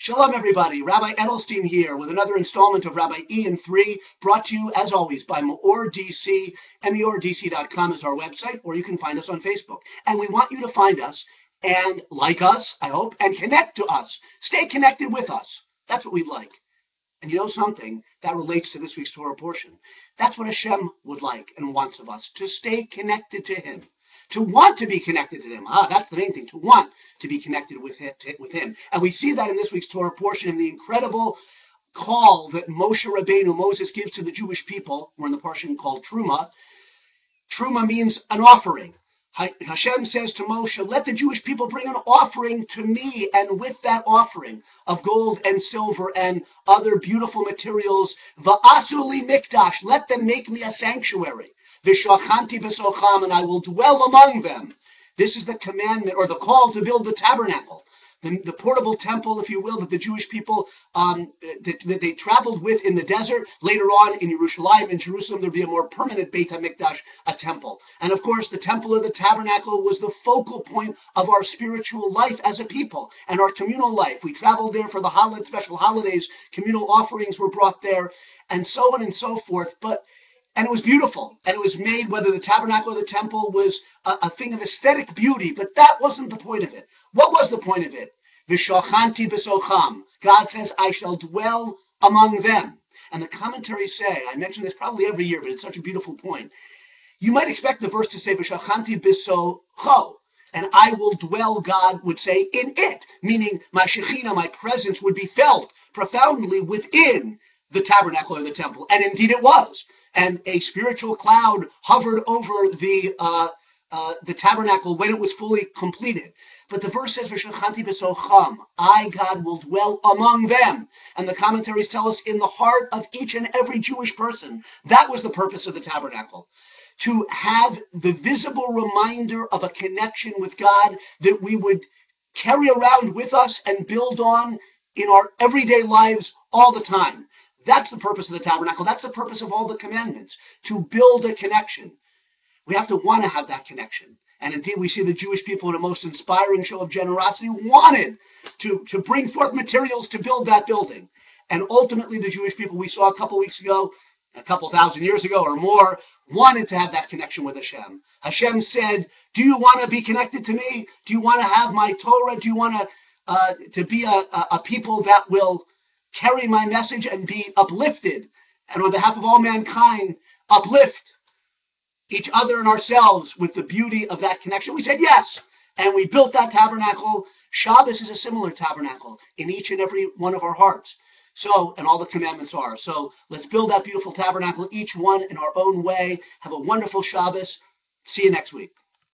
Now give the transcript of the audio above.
Shalom, everybody. Rabbi Edelstein here with another installment of Rabbi Ian 3, brought to you, as always, by MEOR DC. MEORDC.com is our website, or you can find us on Facebook. And we want you to find us and like us, I hope, and connect to us. Stay connected with us. That's what we'd like. And you know something? That relates to this week's Torah portion. That's what Hashem would like and wants of us, to stay connected to Him. To want to be connected to Him. That's the main thing, to want to be connected with Him. And we see that in this week's Torah portion, in the incredible call that Moses gives to the Jewish people. We're in the portion called Terumah. Terumah means an offering. Hashem says to Moshe, let the Jewish people bring an offering to me, and with that offering of gold and silver and other beautiful materials, va'asu li mikdash, let them make me a sanctuary. V'shachanti b'socham, and I will dwell among them. This is the commandment, or the call to build the tabernacle, the portable temple, if you will, that the Jewish people, that they traveled with in the desert. Later on in Yerushalayim, in Jerusalem, there'd be a more permanent Beit HaMikdash, a temple. And of course, the temple or the tabernacle was the focal point of our spiritual life as a people and our communal life. We traveled there for the special holidays, communal offerings were brought there, and so on and so forth. And it was beautiful, and it was made, whether the tabernacle or the temple was a thing of aesthetic beauty, but that wasn't the point of it. What was the point of it? V'shachanti b'socham. God says, I shall dwell among them. And the commentaries say, I mention this probably every year, but it's such a beautiful point. You might expect the verse to say, v'shachanti b'socho, and I will dwell, God would say, in it, meaning my shekhinah, my presence, would be felt profoundly within the tabernacle or the temple. And indeed it was. And a spiritual cloud hovered over the tabernacle when it was fully completed. But the verse says, "V'shachanti b'socham," I, God, will dwell among them. And the commentaries tell us, in the heart of each and every Jewish person. That was the purpose of the tabernacle. To have the visible reminder of a connection with God that we would carry around with us and build on in our everyday lives all the time. That's the purpose of the tabernacle. That's the purpose of all the commandments, to build a connection. We have to want to have that connection. And indeed, we see the Jewish people, in a most inspiring show of generosity, wanted to bring forth materials to build that building. And ultimately, the Jewish people we saw a couple weeks ago, a couple thousand years ago or more, wanted to have that connection with Hashem. Hashem said, do you want to be connected to me? Do you want to have my Torah? Do you want to be a people that will carry my message and be uplifted, and on behalf of all mankind, uplift each other and ourselves with the beauty of that connection? We said yes, and we built that tabernacle. Shabbos is a similar tabernacle in each and every one of our hearts. So, and all the commandments are. So let's build that beautiful tabernacle, each one in our own way. Have a wonderful Shabbos. See you next week.